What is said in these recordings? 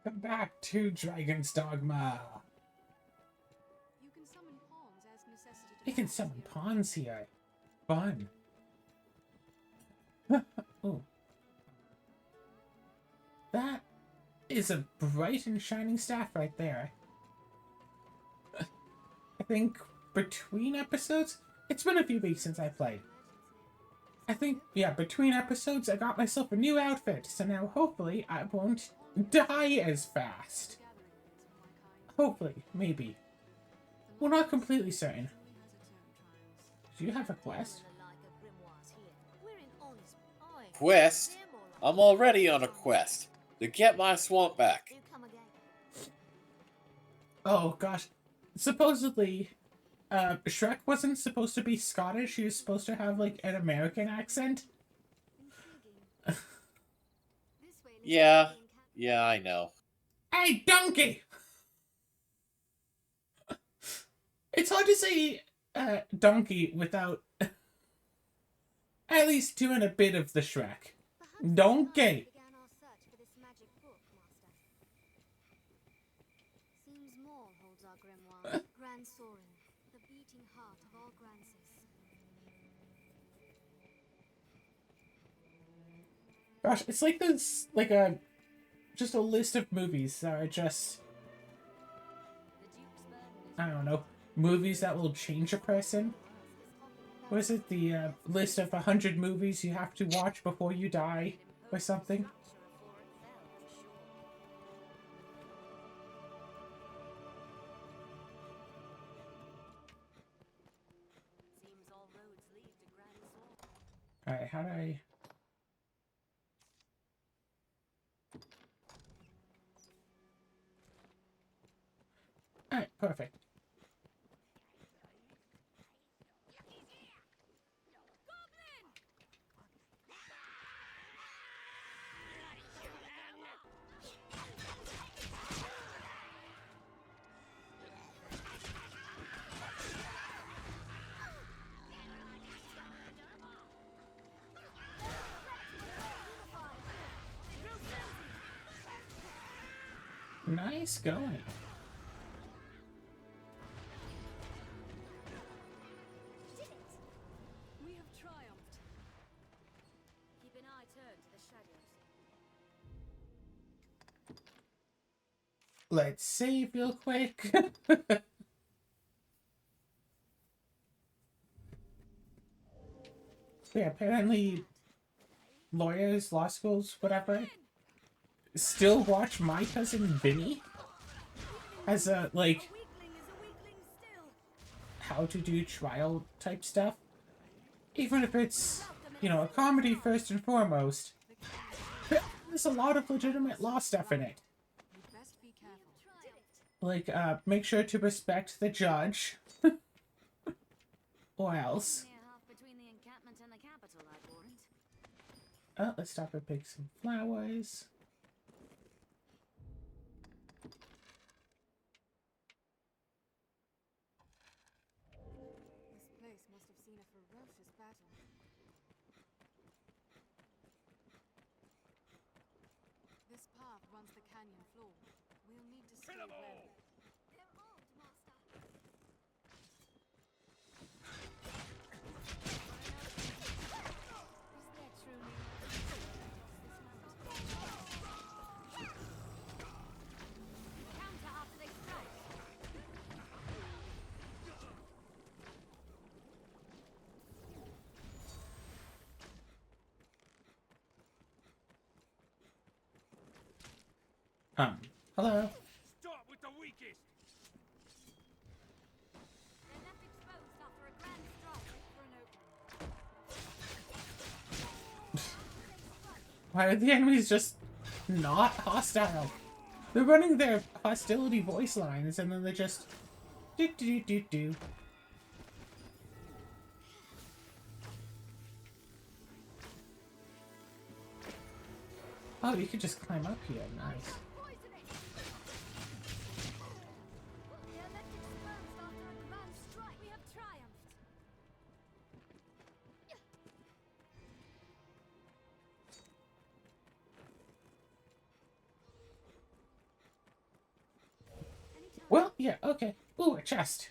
Welcome back to Dragon's Dogma. You can summon pawns as necessity You can summon pawns here. Fun. Oh, that is a bright and shining staff right there. I think between episodes, it's been a few weeks since I played. I think, yeah, between episodes, I got myself a new outfit, so now hopefully I won't die as fast. Hopefully, maybe. We're not completely certain. Do you have a quest? Quest? I'm already on a quest to get my swamp back. Oh gosh. Supposedly, Shrek wasn't supposed to be Scottish. He was supposed to have like an American accent. Yeah, I know. Hey, donkey! It's hard to say donkey without at least doing a bit of the Shrek. Donkey! Seems more holds our grimoire. Grand Sorin, the beating heart of all Grances. Gosh, it's like this, like just a list of movies that are just, I don't know, movies that will change a person. What is it? The list of 100 movies you have to watch before you die, or something? Alright, how do I... Alright, perfect. Nice going. We have triumphed. Keep an eye turned to the shadows. Let's save real quick. Yeah, apparently lawyers, law schools, whatever, still watch My Cousin Vinny as a, like, how to do trial type stuff. Even if it's, you know, a comedy first and foremost, there's a lot of legitimate law stuff in it. Like, make sure to respect the judge. Or else. Oh, let's stop and pick some flowers. This place must have seen a ferocious battle. This path runs the canyon floor. We'll need to stay wary. They're armed, Master. Is there truly counter after they strike? Hello. Start with the weakest. They're left exposed after a grand strike for an opening. Why are the enemies just not hostile? They're running their hostility voice lines and then they just do do do do. Oh, you could just climb up here. Nice. They're left exposed after a grand strike. We have triumphed. Yeah, okay. Ooh, a chest.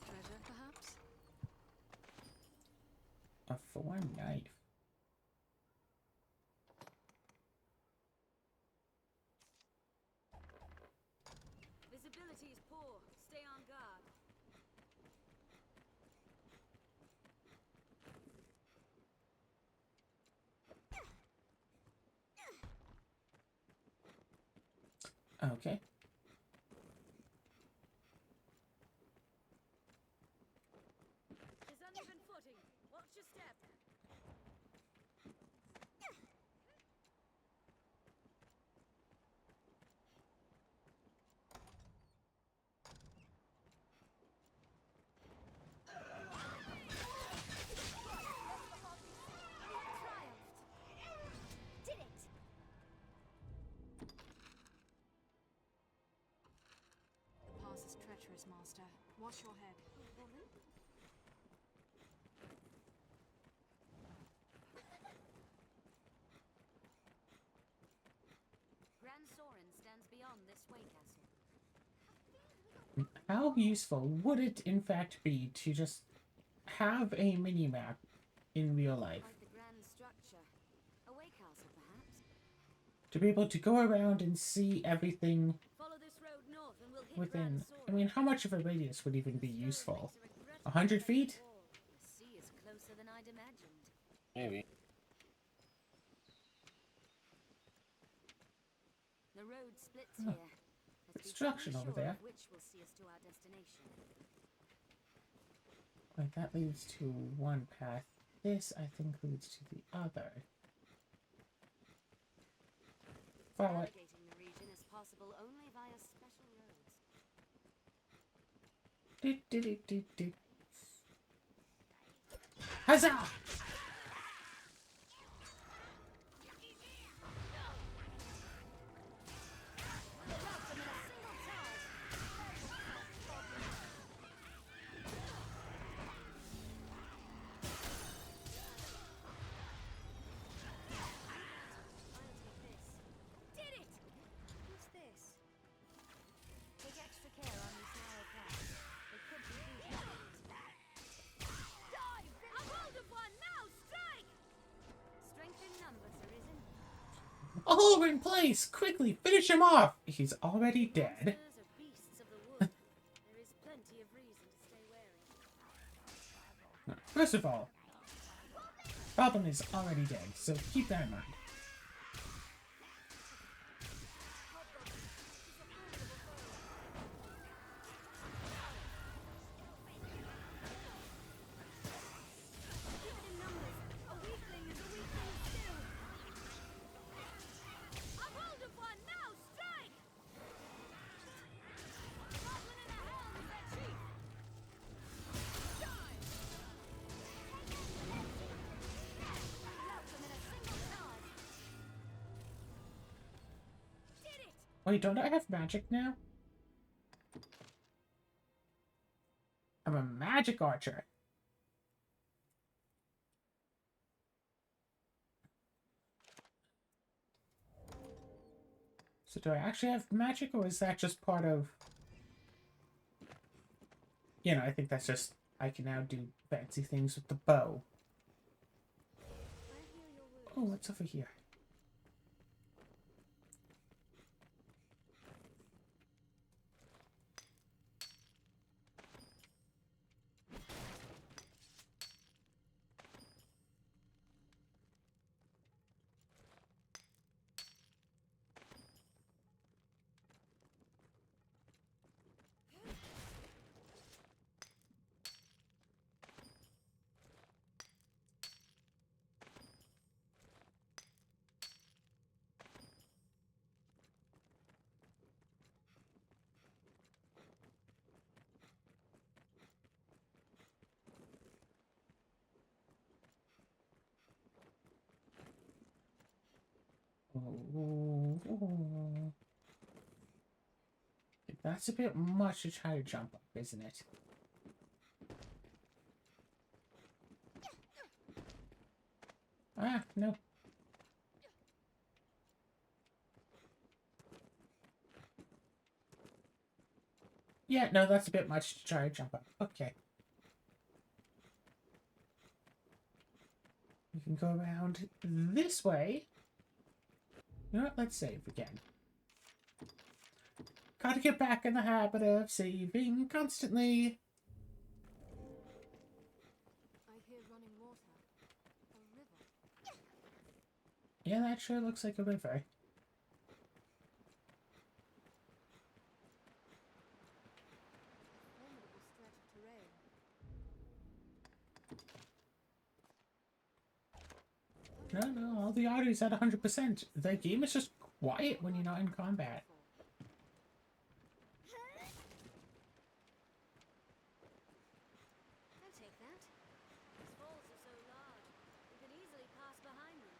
Treasure, perhaps? A 4 knife. Visibility is poor. Stay on guard. Okay. There's uneven footing. Watch your step. Did it! The pass is treacherous, Master. Wash your head. Woman? Grand Sorin stands beyond this way castle. How useful would it, in fact, be to just have a mini-map in real life? Quite the grand structure. A way castle, perhaps? To be able to go around and see everything Follow this road north and we'll hit within... Grand Sorin. I mean, how much of a radius would even be useful? 100 feet? The sea is closer than I'd imagined. Maybe. The road splits here. Let's be Construction fairly over sure there. of which will see us to our destination. Like, that leads to one path. This, I think, leads to the other. Follow it. Navigating the region is possible only via special roads. Do. Huzzah! Did it! What's this? Take extra care on these narrow paths. They could be Dive! A hold of one! Now strike! Strength in numbers, Arisen. All in place! Quickly, finish him off! He's already dead. Monsters are beasts of the wood. There is plenty of reason to stay wary. First of all, Goblin is already dead, so keep that in mind. Even in numbers, a weakling is a weakling still. A hold of one! Now strike! Goblin in a helm is their chief! Dive! Rout them in a single charge! Did it! Wait, don't I have magic now? I'm a magic archer. So do I actually have magic, or is that just part of... You know, I think that's just... I can now do fancy things with the bow. I heal your wounds. Oh, what's over here? Oh. That's a bit much to try to jump up, isn't it? Ah, no. Yeah, no, that's a bit much to try to jump up. Okay. We can go around this way. You know what? Let's save again. Gotta get back in the habit of saving constantly. I hear running water. A river. Yeah, that sure looks like a river. Formidable stretch of terrain. No, no, all the audio's at 100%. The game is just quiet when you're not in combat. I'll take that. These falls are so large, we could easily pass behind them.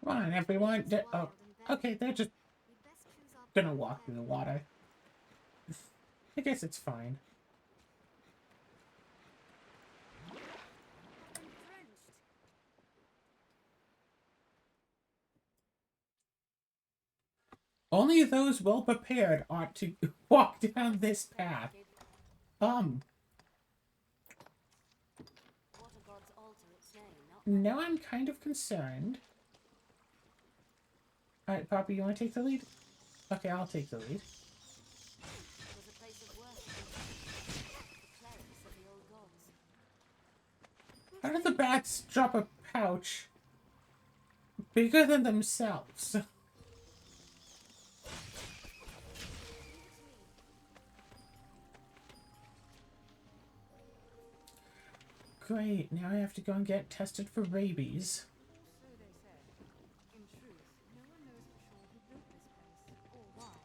Come on, everyone. Oh, okay, they're just We'd best choose our gonna walk through the water. I guess it's fine. I'm drenched. Only those well prepared ought to walk down this path. Water gods alter its name, not Now I'm kind of concerned. Alright, Poppy, you want to take the lead? Okay, I'll take the lead. It was a place of worship. The clerics of the old gods. How did the bats drop a pouch bigger than themselves? Great, now I have to go and get tested for rabies. So they say. In truth, no one knows for sure who built this place, or why.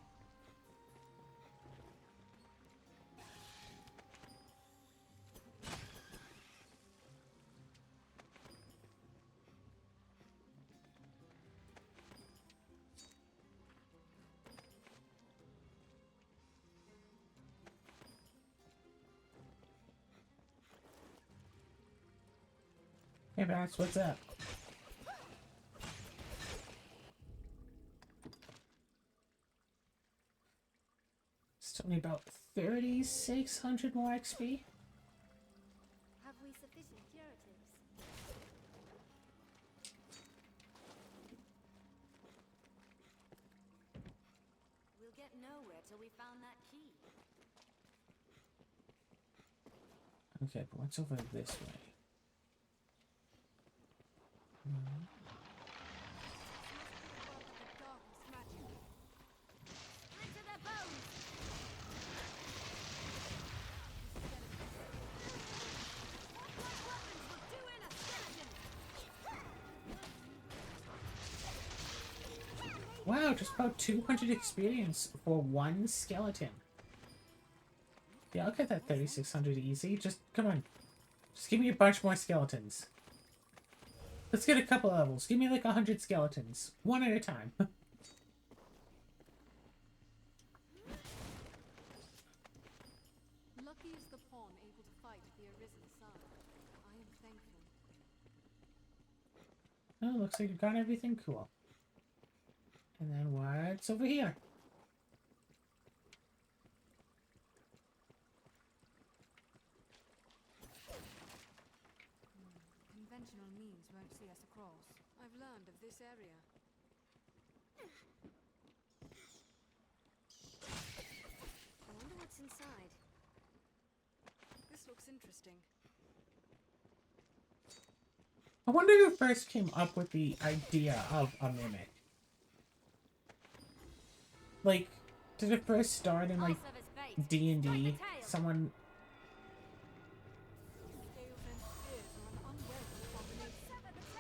Hey, bats, what's up? Still need about 3,600 more XP. Have we sufficient curatives? We'll get nowhere till we found that key. Okay, but what's over this way? Darkness magic. Splinter their bones! What weapons would do in a skeleton? Wow, just about 200 experience for one skeleton. Yeah, I'll get that 3,600 easy. Just, come on. Just give me a bunch more skeletons. Let's get a couple levels. Give me like 100 skeletons. One at a time. Lucky is the pawn able to fight at the Arisen's side. I am thankful. Oh, looks like you got everything cool. And then what's over here? Conventional means won't see us across. I've learned of this area. I wonder what's inside. This looks interesting. I wonder who first came up with the idea of a mimic. Like, did it first start in like I'll serve as bait. D&D? Strike the tail. Someone Scales and spears are an unwelcome combination.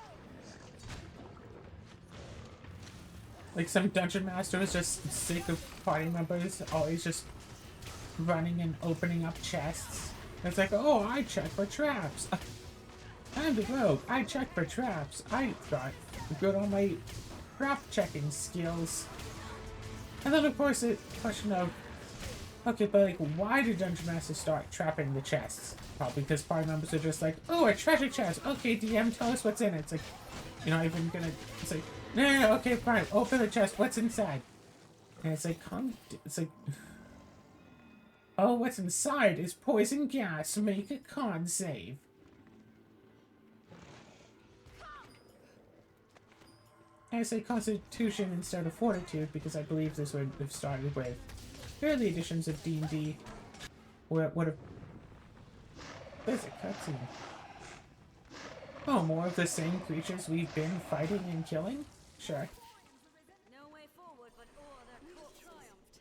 like some dungeon master was just sick of party members always just running and opening up chests. It's like, oh, I check for traps. I'm the rogue. I check for traps. I got good on my craft checking skills. And then, of course, the question of, okay, but like, why did Dungeon Masters start trapping the chests? Probably because party members are just like, oh, a treasure chest. Okay, DM, tell us what's in it. It's like, you're not even gonna. It's like, no, okay, fine. Open the chest. What's inside? And it's like, it's like, oh, what's inside is poison gas. Make a con save. I say Constitution instead of Fortitude because I believe this would have started with early editions of D&D, where it would have... There's a cutscene. Oh, more of the same creatures we've been fighting and killing? Sure. No way forward, but all their corpses triumphed.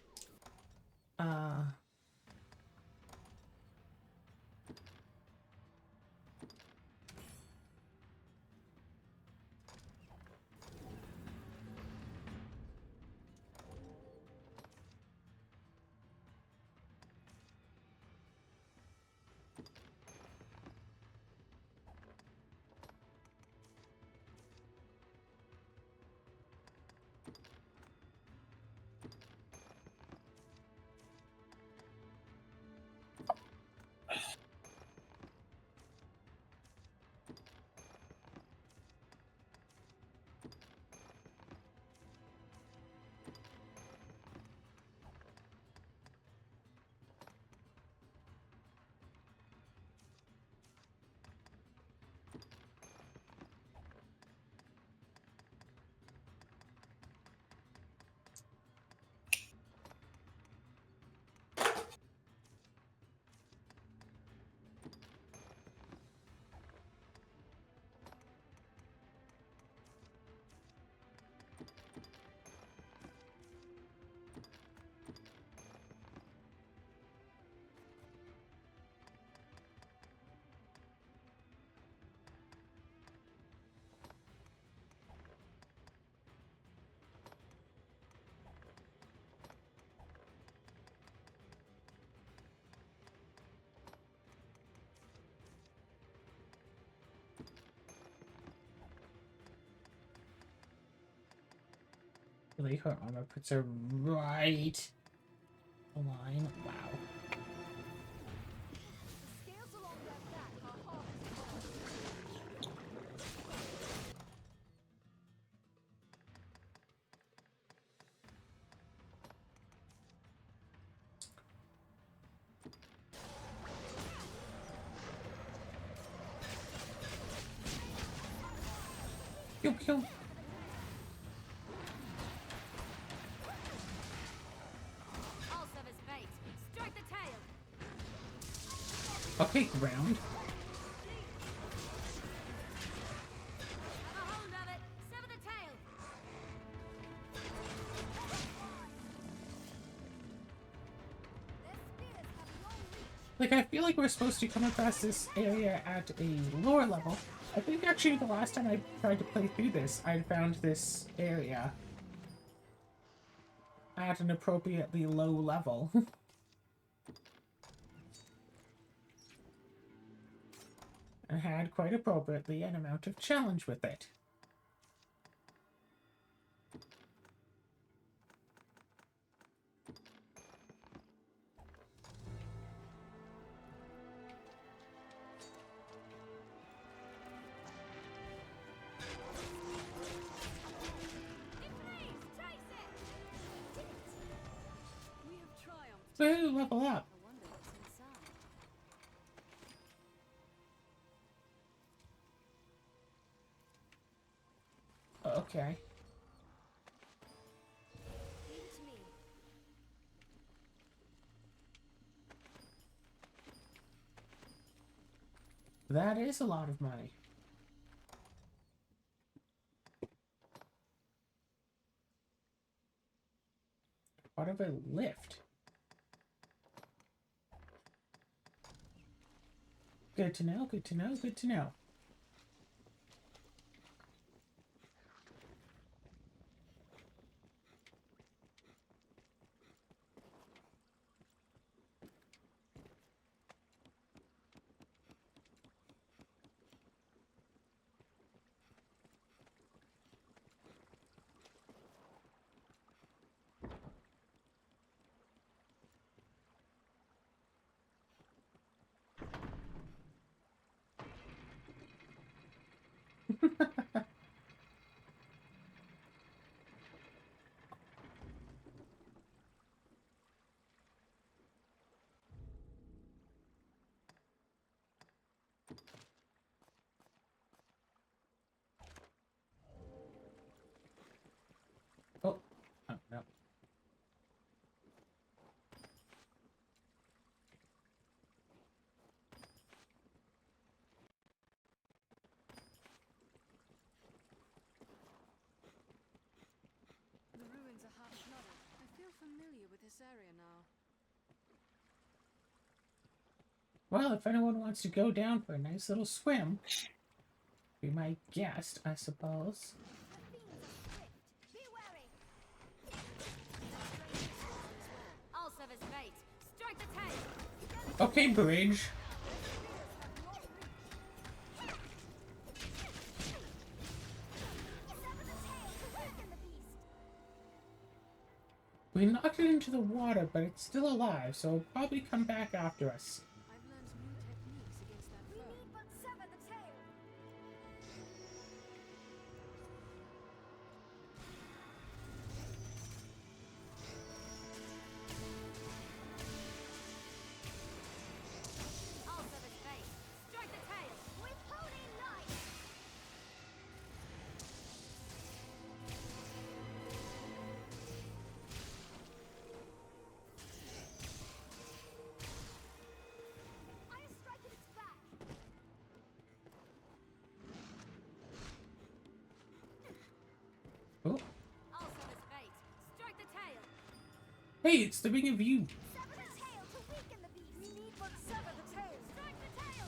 Really, her armor puts her right line. Wow. The scales along their back are hard. Pew pew. I'll serve as bait. Strike the tail. Okay, ground. Have a hold of it. Sever the tail. Their spears have long reach. Like, I feel like we're supposed to come across this area at a lower level. I think actually the last time I tried to play through this, I found this area at an appropriately low level. And had quite appropriately an amount of challenge with it. We have triumphed. So level up. I wonder what's inside. Okay. Leave it to me. That is a lot of money. What of a lift? Good to know, good to know, good to know. Oh, oh no. The ruins are half flooded. I feel familiar with this area now. Well, if anyone wants to go down for a nice little swim, be my guest, I suppose. The fiends are swift. Be wary. I'll serve as bait. Strike the tail. Okay, Bridge. We knocked it into the water, but it's still alive, so it'll probably come back after us. I've learned new techniques against that We foe. need but sever the tail. I'll serve as bait. Strike the tail. With holy light. I strike at its back. Oh, I'll serve as bait. Strike the tail. hey, it's the Ring of You. Sever the tail to weaken the beast. We need but sever the tail. Strike the tail.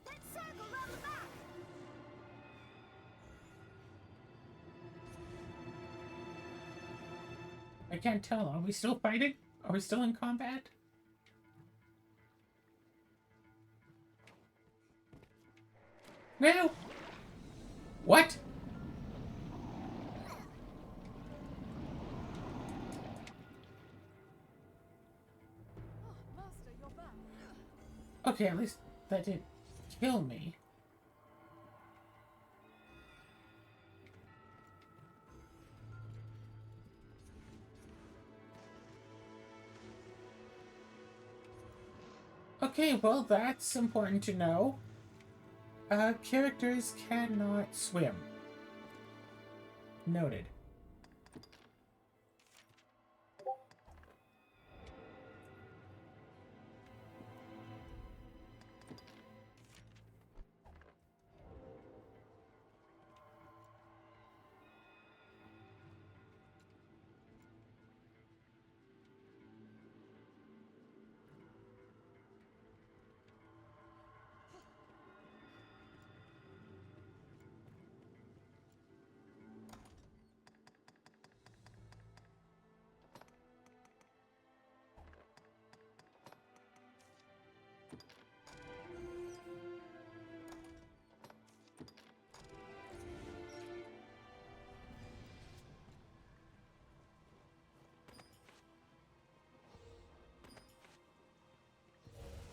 Let's circle round the back. I can't tell. Are we still fighting? Are we still in combat? No! What? Oh, Master, you're back. Okay, at least that didn't kill me. Okay, well, that's important to know. Characters cannot swim. Noted.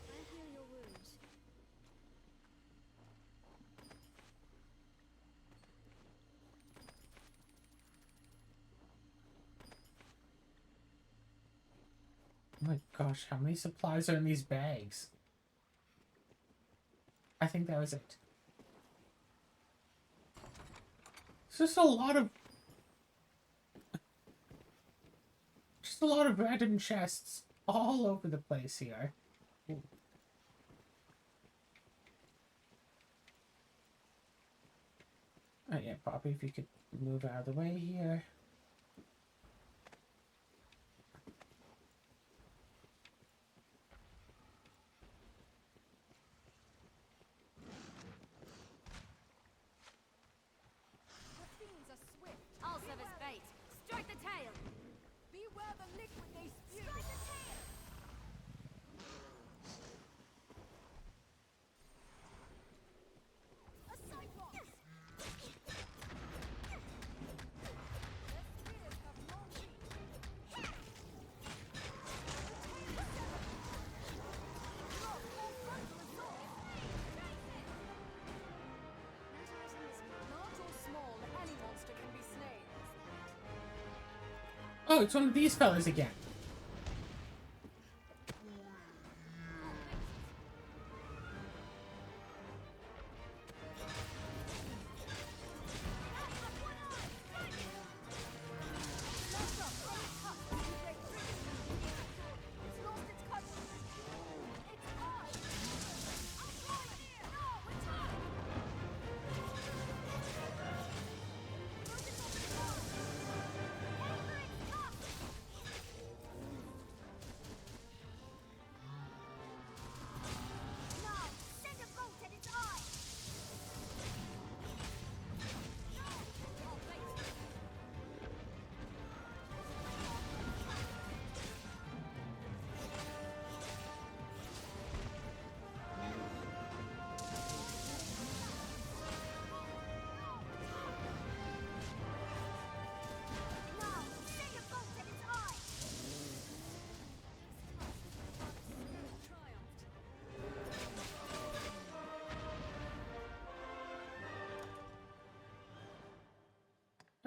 I heal your wounds. Oh my gosh, how many supplies are in these bags? I think that was it. It's just a lot of... Just a lot of random chests all over the place here. Ooh. Oh yeah, Poppy, if you could move out of the way here. liquid they spew. Strike the tail. A cyclops. Their spears have long reach. Drop or frontal assault. Large or small, any monster can be slain. Oh, it's one of these fellas again.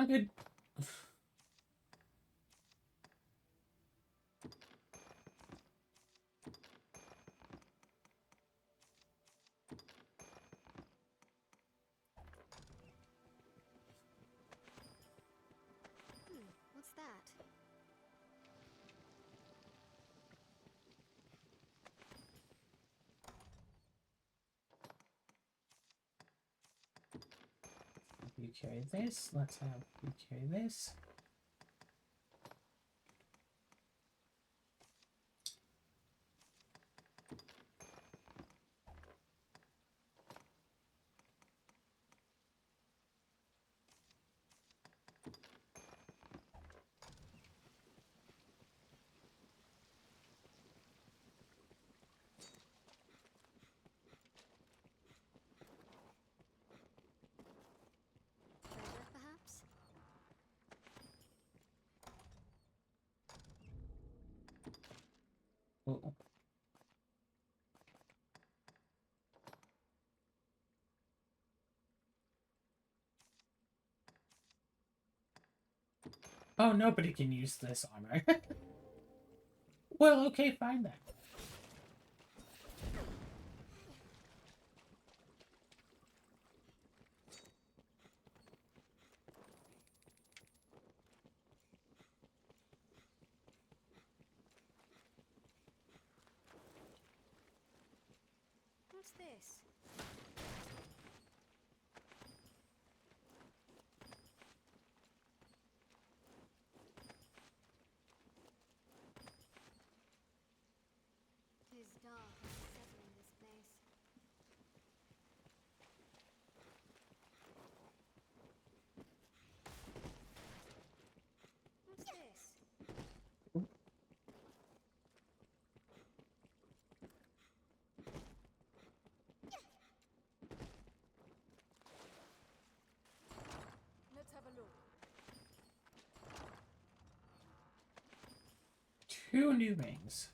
I could. What's that? You carry this. Let's have you carry this. Treasure, perhaps? Oh. Oh, nobody can use this armor. Well, okay, fine then. What's this? It is dark and unsettling, this place. What's this? Let's have a look. Two new rings.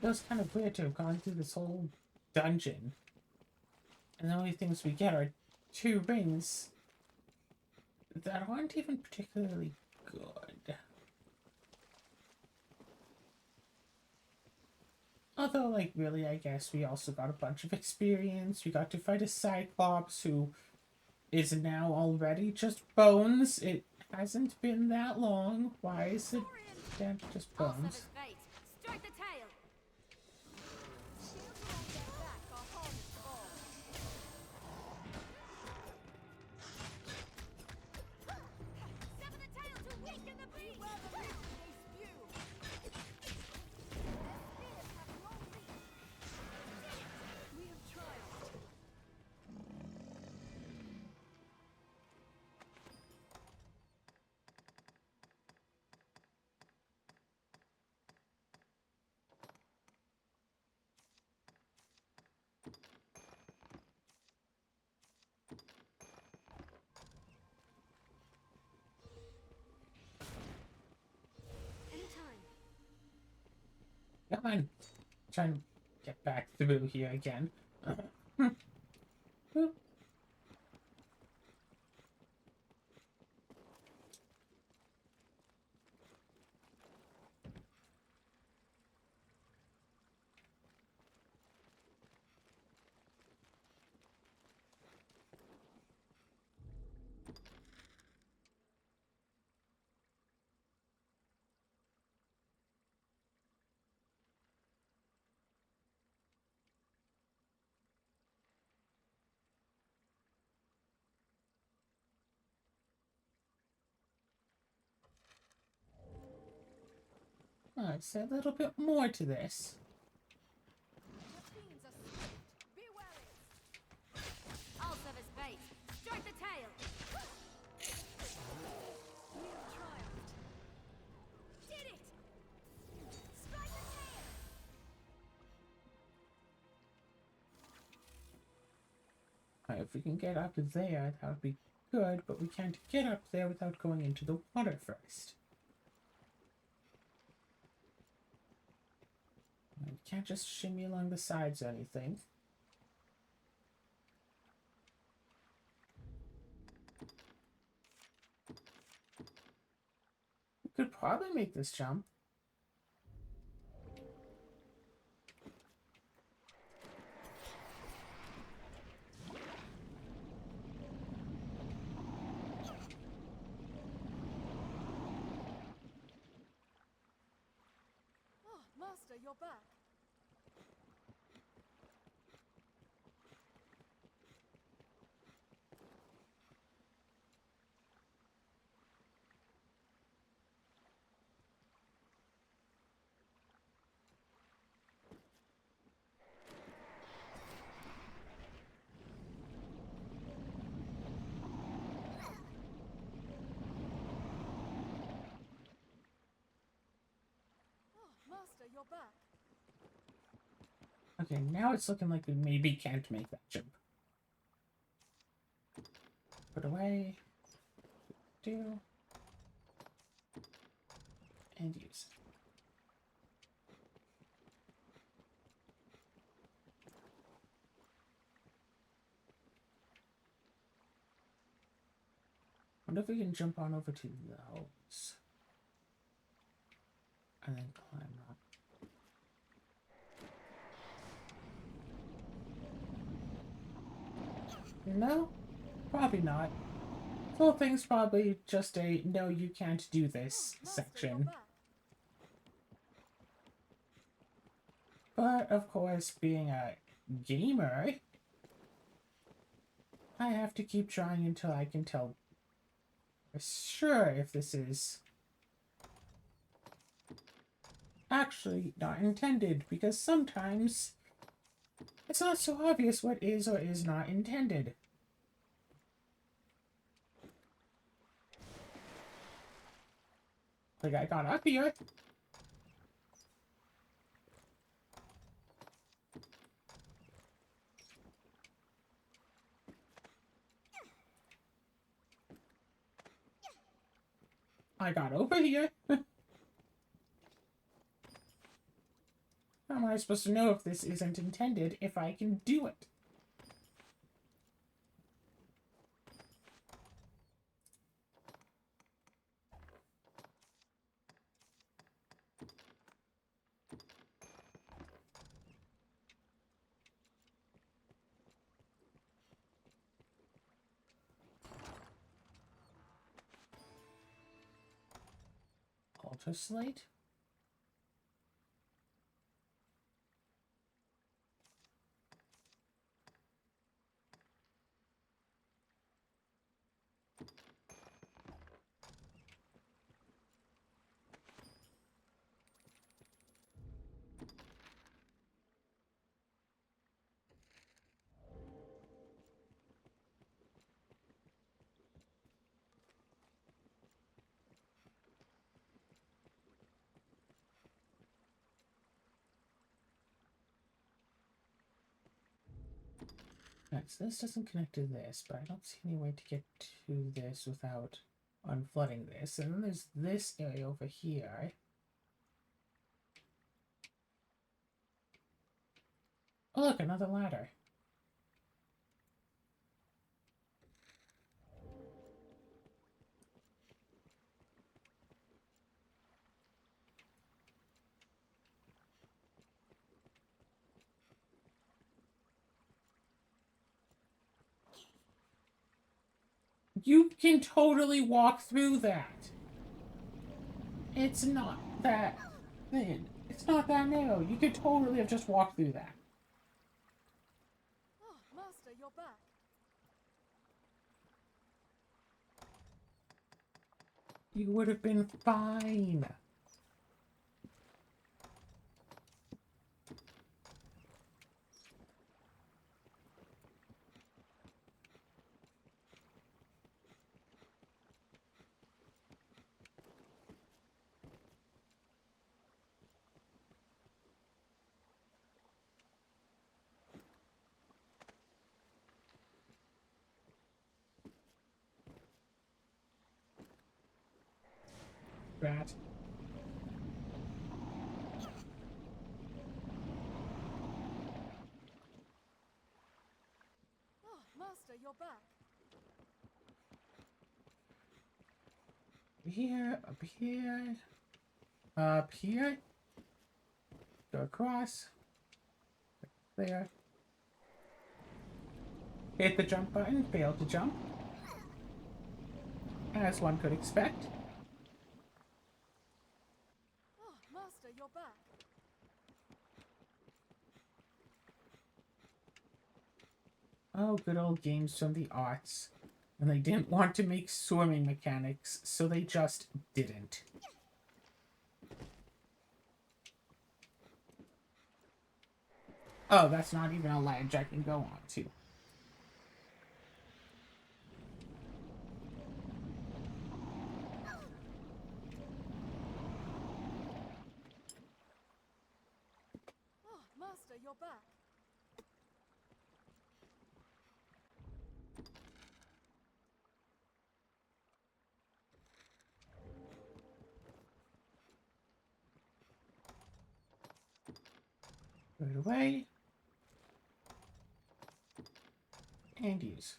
feels kind of weird to have gone through this whole dungeon, and the only things we get are 2 rings that aren't even particularly good. Although, like, really, I guess we also got a bunch of experience. We got to fight a Cyclops who is now already just bones. It hasn't been that long. Why is it then just I'll serve bones? as bait. Strike the tail. Shields will get back our hornets fall. Sever the tail to weaken the beast. Beware the reach they spew. Their spears have no reach. We have triumphed. Anytime. Come on. Trying to get back through here again. Boop. Oh, it's a little bit more to this. The fiends are swift. Be wary. I'll serve as bait. Strike the tail. We have triumphed. Did it. Strike the tail. If we can get up there, that would be good, but we can't get up there without going into the water first. We can't just shimmy along the sides or anything. We could probably make this jump. Oh, Master, you're back. Oh, Master, you're back. Okay, now it's looking like we maybe can't make that jump. Put away. Do. And use. Wonder if we can jump on over to those. And then climb up. No? Probably not. The whole thing's probably just a no, you can't do this Master, you're section. back. But, of course, being a gamer, I have to keep trying until I can tell for sure if this is actually not intended, because sometimes it's not so obvious what is or is not intended. Like, I got up here. I got over here. How am I supposed to know if this isn't intended if I can do it? Altar slate? Right, so this doesn't connect to this, but I don't see any way to get to this without unflooding this. And then there's this area over here. Oh, look, another ladder. You can totally walk through that. It's not that thin. It's not that narrow. You could totally have just walked through that. Oh, Master, you're back. You would have been fine. Rat. Oh, Master, you're back. Here, up here, up here. Go across. There. Hit the jump button, fail to jump. As one could expect. Oh, Master, you're back. Oh, good old games from the arts. And they didn't want to make swimming mechanics, so they just didn't. Oh, that's not even a ledge I can go on to. Oh, Master, you're back. Put it away. And use.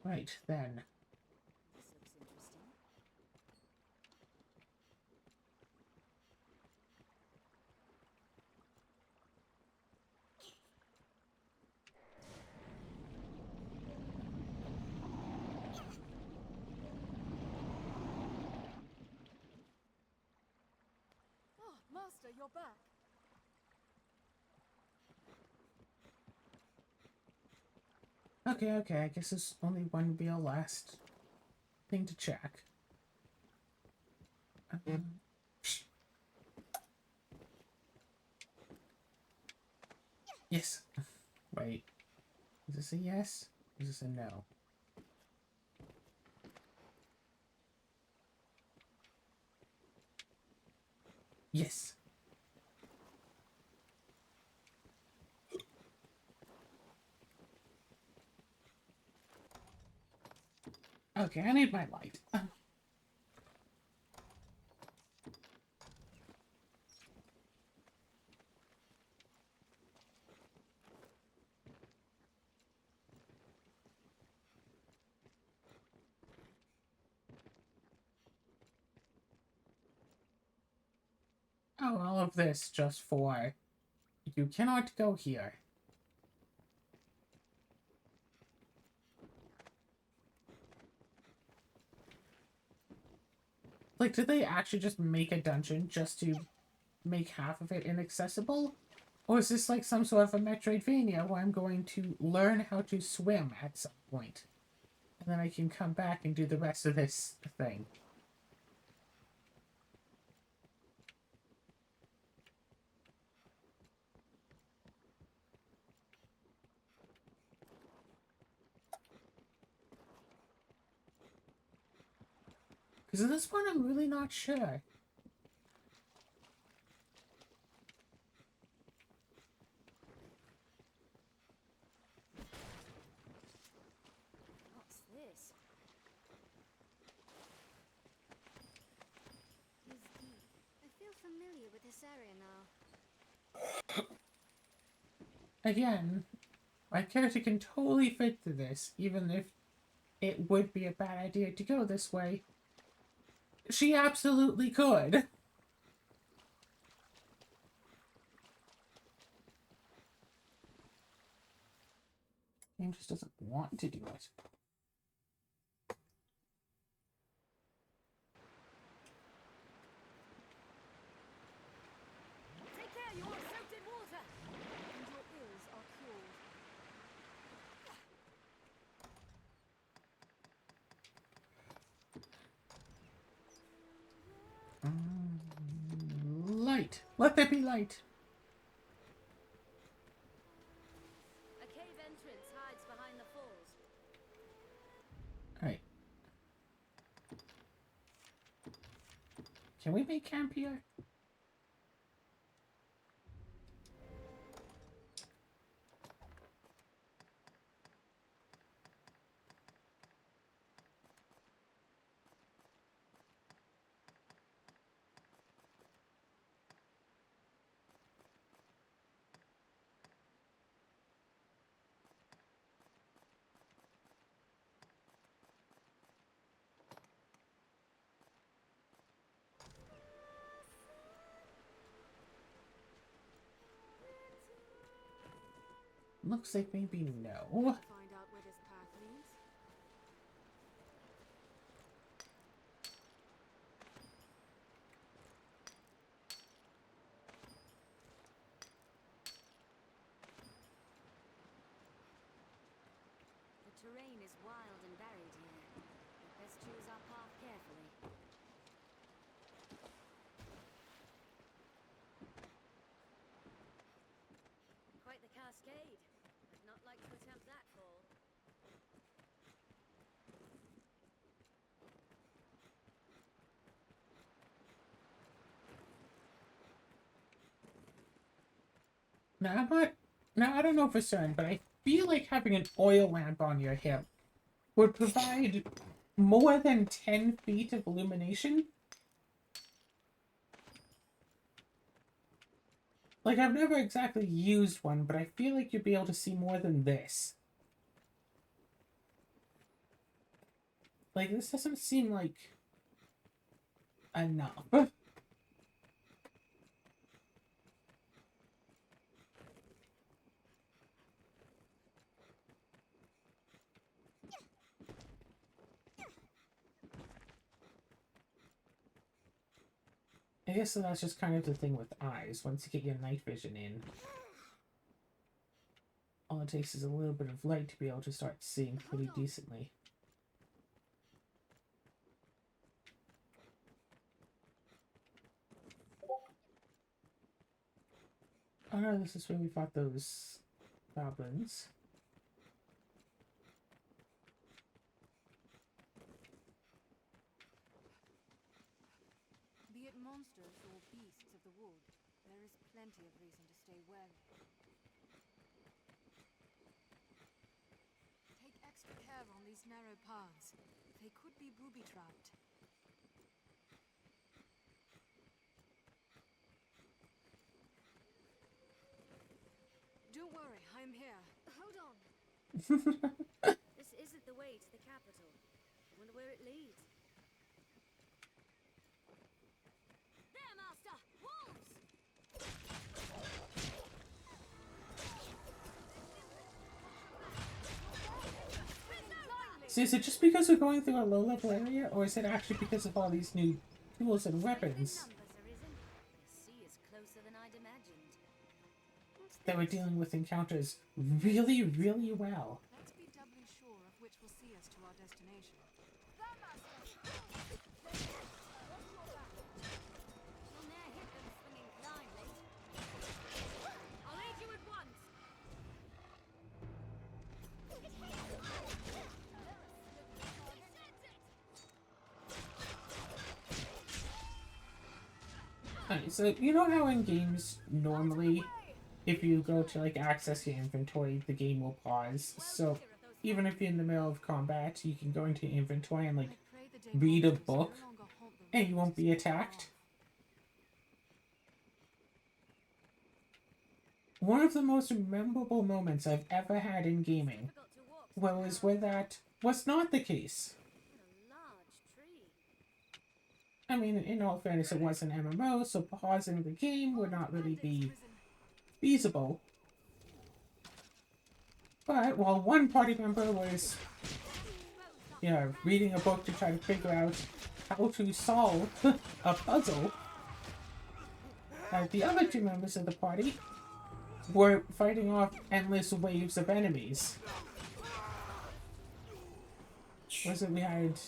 Right, then. This looks interesting. Oh, Master, you're back. Okay, I guess there's only one real last thing to check. Yes. Wait. Is this a yes? Is this a no? Yes. Okay, I need my light. Oh, all of this just for... You cannot go here. Like, did they actually just make a dungeon just to make half of it inaccessible? Or is this like some sort of a Metroidvania where I'm going to learn how to swim at some point? And then I can come back and do the rest of this thing. Because at this point, I'm really not sure. What's this? Is deep. I feel familiar with this area now. Again, my character can totally fit to this, even if it would be a bad idea to go this way. She absolutely could. Game just doesn't want to do it. Take care, you are soaked in water! And your ills are cured. Light. Let there be light. A cave entrance hides behind the falls. Alright. Can we make camp here? Looks like maybe no. Find out where this path leads. The terrain is wild and varied here. We best choose our path carefully. Quite the cascade. I'd not like to attempt that fall. Now, I'm not... Now, I don't know for certain, but I feel like having an oil lamp on your hip would provide more than 10 feet of illumination. Like, I've never exactly used one, but I feel like you'd be able to see more than this. Like, this doesn't seem like enough. I guess that's just kind of the thing with eyes. Once you get your night vision in, all it takes is a little bit of light to be able to start seeing pretty decently. Oh no, this is where we fought those goblins. Be it monsters or beasts of the wood, there is plenty of reason to stay wary. Take extra care on these narrow paths. They could be booby-trapped. Don't worry, I'm here. Hold on. This isn't the way to the capital. I wonder where it leads. There, Master! Wolves! So is it just because we're going through a low-level area, or is it actually because of all these new tools and weapons Numbers arisen. The sea is closer than I'd imagined. that we're dealing with encounters really, really well? Let's be doubly sure of which will see us to our destination. You'll ne'er hit them swinging blindly. I'll aid you at once. Alright, so you know how in games, normally, if you go to, like, access your inventory, the game will pause. So, even if you're in the middle of combat, you can go into your inventory and, like, I pray the day read a monsters book, no longer haunt the and you won't roads be as far attacked. off. One of the most memorable moments I've ever had in gaming Forgot to walk. was where that was not the case. What a large tree. I mean, in all fairness, it was an MMO, so pausing the game would not really be feasible. But while one party member was, reading a book to try to figure out how to solve a puzzle, the other two members of the party were fighting off endless waves of enemies. Was it we had...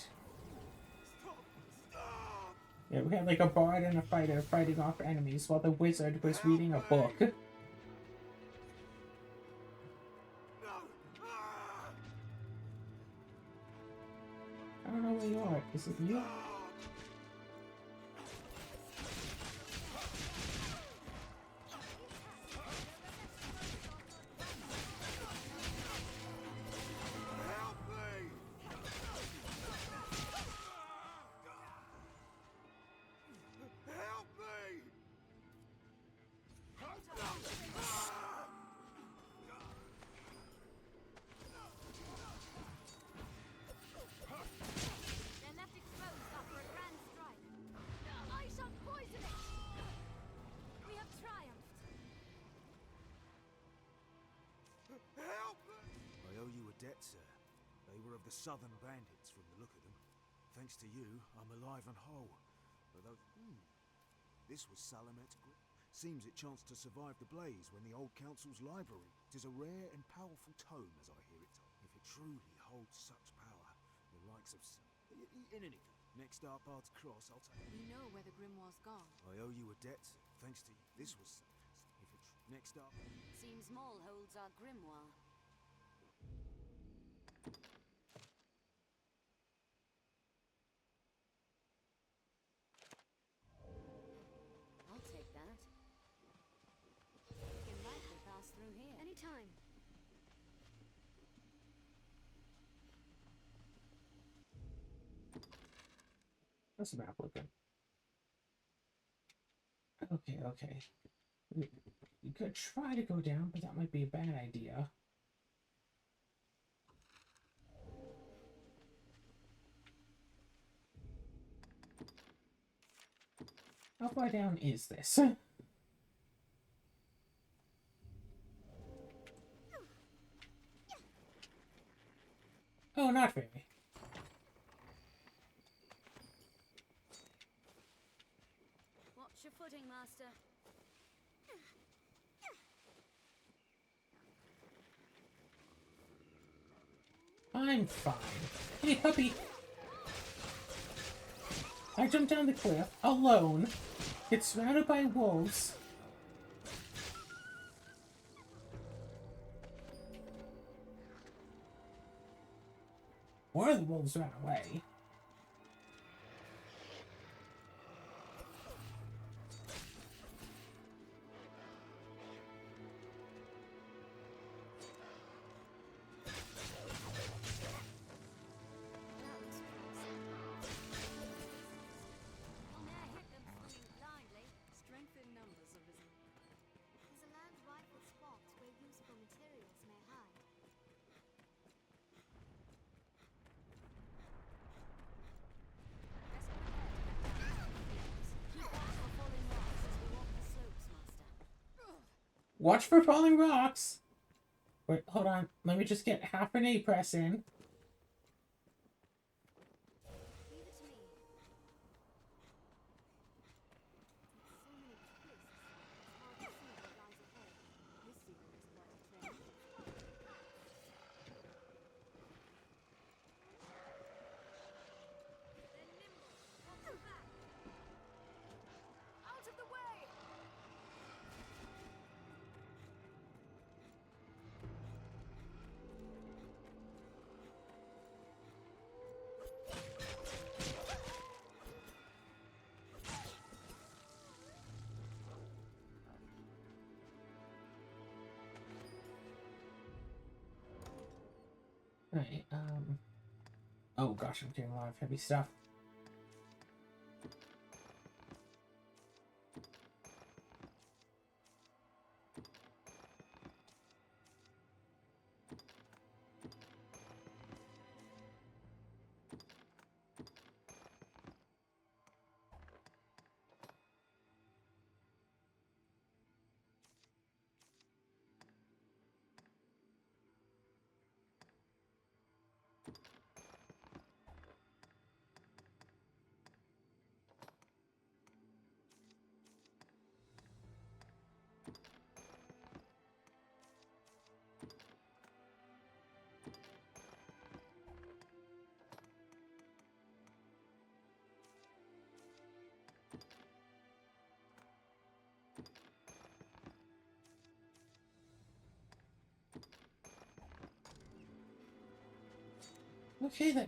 Yeah, we had like a bard and a fighter fighting off enemies while the wizard was reading a book. I don't know where you are. Is it you? They're left exposed after a grand strike. I shall poison it. We have triumphed. I owe you a debt, sir. They were of the southern bandits from the look of them. Thanks to you, I'm alive and whole. Although, this was Salamet's grip. Seems it chanced to survive the blaze when the old council's library. 'Tis a rare and powerful tome, as I hear it told. If it truly holds such power, the likes of... In any case, next our paths cross, I'll take... We know where the grimoire's gone. I owe you a debt, sir. Thanks to you. This was... If it... Next up... Seems Maul holds our grimoire. I'll take that. We can likely pass through here. Anytime. What's the map looking? Okay. We could try to go down, but that might be a bad idea. How far down is this? Oh, not very. Watch your footing, Master. I'm fine. Hey, puppy! I jumped down the cliff, alone. Get surrounded by wolves. One of the wolves ran away. That looks promising. We'll ne'er hit them swinging blindly. Strength in numbers arisen. There's a land rife with spots where useful materials may hide. Best prepare to back down from the fields. Keep watch for falling rocks as we walk the slopes, Master. Watch for falling rocks. Wait, hold on. Let me just get half an A press in. Leave it to me. With so many twists, it's hard to see what lies ahead. This scenery is quite a change. They're nimble. Watch your back. Out of the way! Right, oh gosh, I'm getting a lot of heavy stuff. Okay then.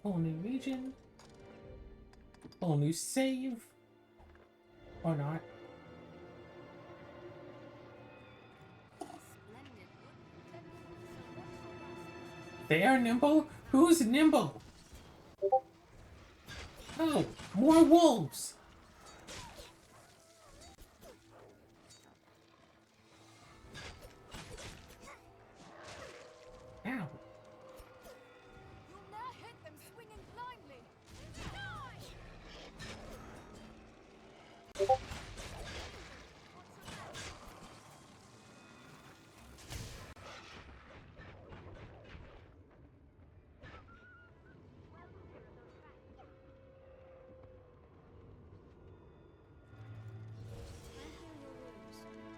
Whole new region. Whole new save. Or not. Splendid wood. They are nimble? Who's nimble? Oh, more wolves! Ow. You'll ne'er hit them swinging blindly. Die! I heal your wounds.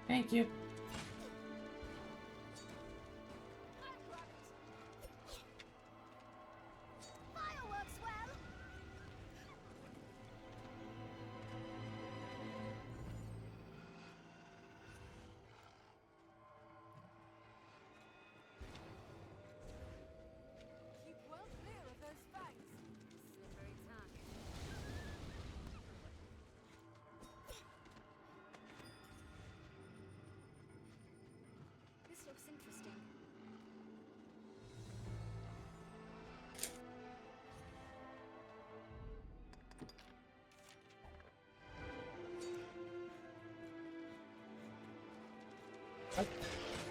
Thank you. Fireworks well! Keep well clear of those fangs. Slippery target. This looks interesting.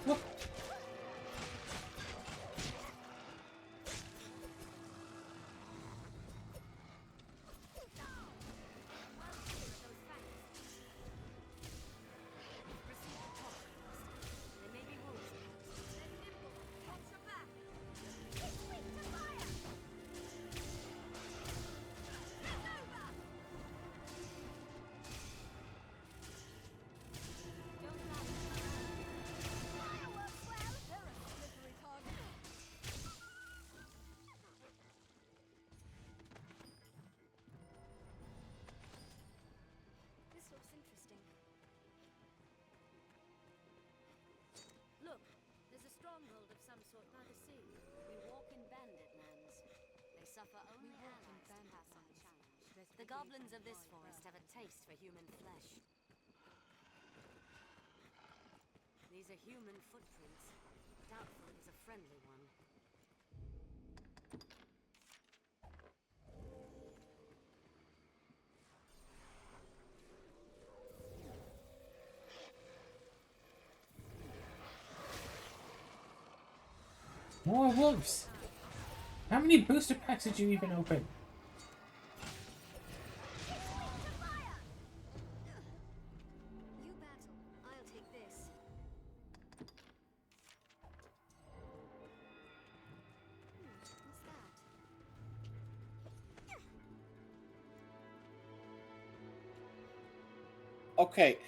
Look. There may be wolves ahead. They're nimble. Watch your back. It's weak to fire! It's over! Don't laugh. Fireworks The goblins of this forest have a taste for human flesh. These are human footprints. Doubtful it was a friendly one. More wolves! How many booster packs did you even open? You battle. I'll take this. What's that? Okay.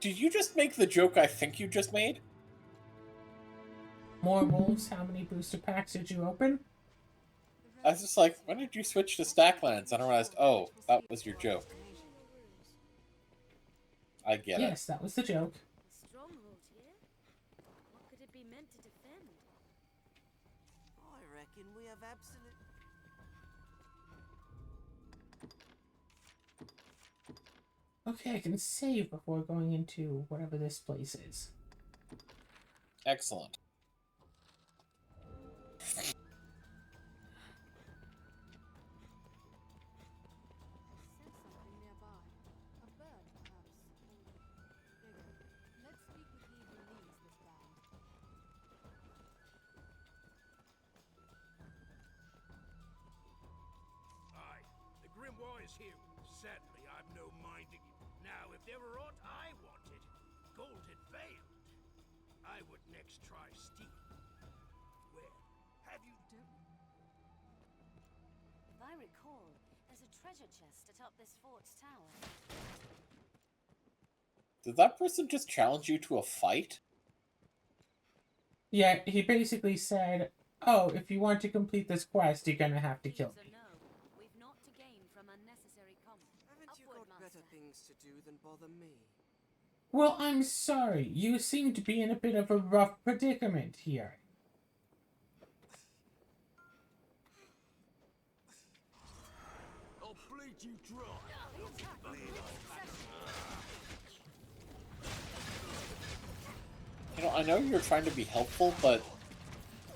Did you just make the joke I think you just made? More wolves? How many booster packs did you open? I was just like, when did you switch to Stacklands? And I realized, oh, that was your joke. I get it. Yes, that was the joke. A stronghold here? What could it be meant to defend? I reckon we have absolute. Okay, I can save before going into whatever this place is. Excellent. Sense something nearby. A bird, perhaps. Or bigger. Let's speak with he who leads this band. Aye, the Grimoire is here. Certainly, I've no minding it. Now, if there were aught I wanted, gold had failed. I would next try steel. Well, have you... If I recall, there's a treasure chest atop this fort's tower. Did that person just challenge you to a fight? Yeah, he basically said, oh, if you want to complete this quest, you're gonna have to kill Thieves or me. no, we've not to gain from unnecessary combat. Haven't you Upward, got better Master. things to do than bother me? Well, I'm sorry. You seem to be in a bit of a rough predicament here. I'll bleed you dry. You know, I know you're trying to be helpful, but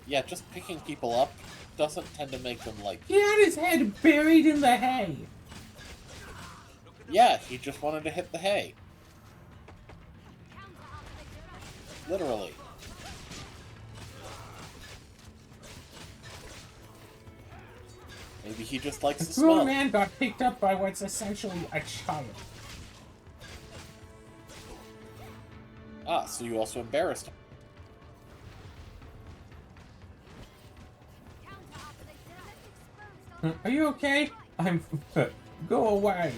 yeah, just picking people up doesn't tend to make them like... He had his head buried in the hay. Yeah, he just wanted to hit the hay. Literally. Maybe he just likes The the grown smell. man got picked up by what's essentially a child. Ah, so you also embarrassed him. Are you okay? I'm... Go away.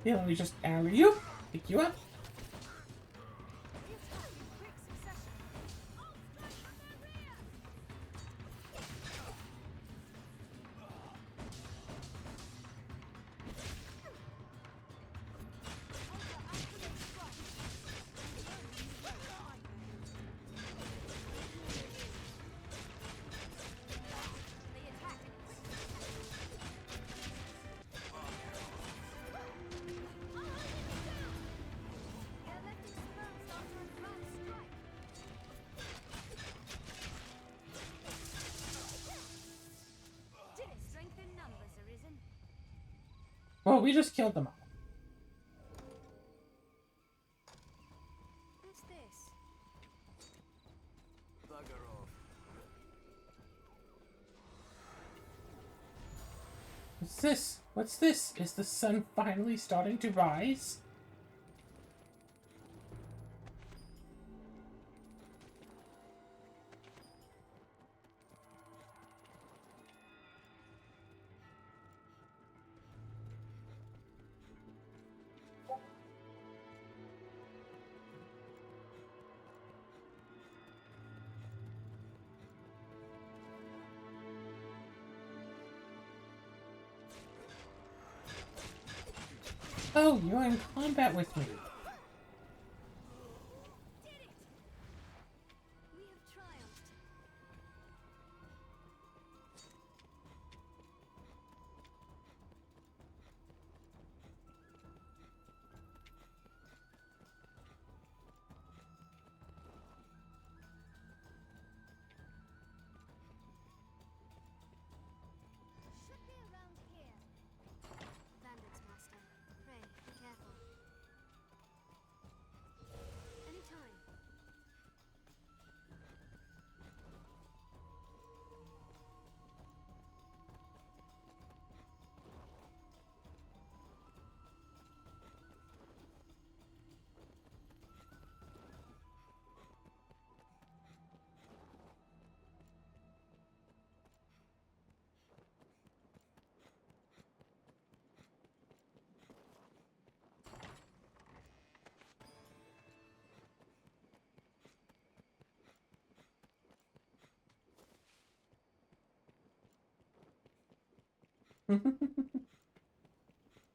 Here, let me just alley you. Pick you up. Strength in numbers arisen. Well, we just killed them all. What's this? Bugger off. What's this? What's this? Is the sun finally starting to rise? Oh, you're in combat with me. Did it! We have triumphed.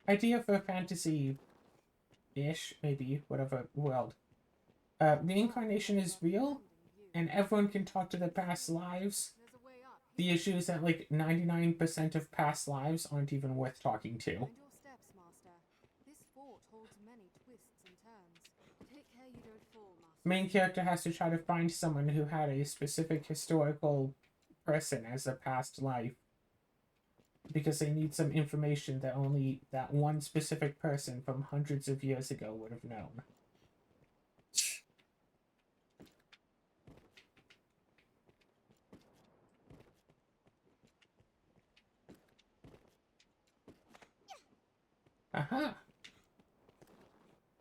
idea for a fantasy-ish, maybe, whatever, world. Reincarnation is real, and everyone can talk to their past lives. There's a way up. The issue is that, like, 99% of past lives aren't even worth talking to. Mind your steps, Master. This fort holds many twists and turns. Take care you don't fall, Master. Main character has to try to find someone who had a specific historical person as a past life, because they need some information that only that one specific person from hundreds of years ago would have known. Aha!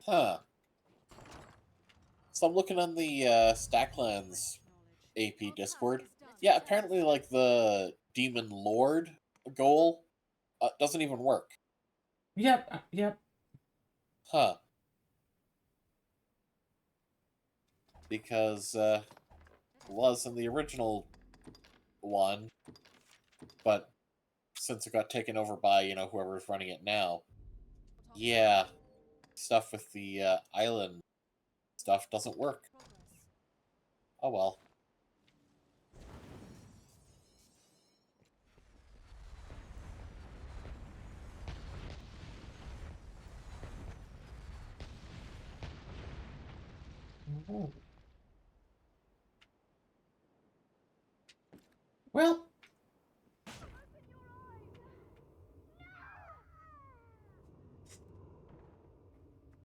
Huh. So I'm looking on the Stacklands AP Discord. Yeah, apparently, like, the Demon Lord goal doesn't even work. Yep, yep. Huh. Because, it was in the original one, but since it got taken over by, you know, whoever's running it now, yeah, stuff with the island stuff doesn't work. Oh well. Ooh. Well,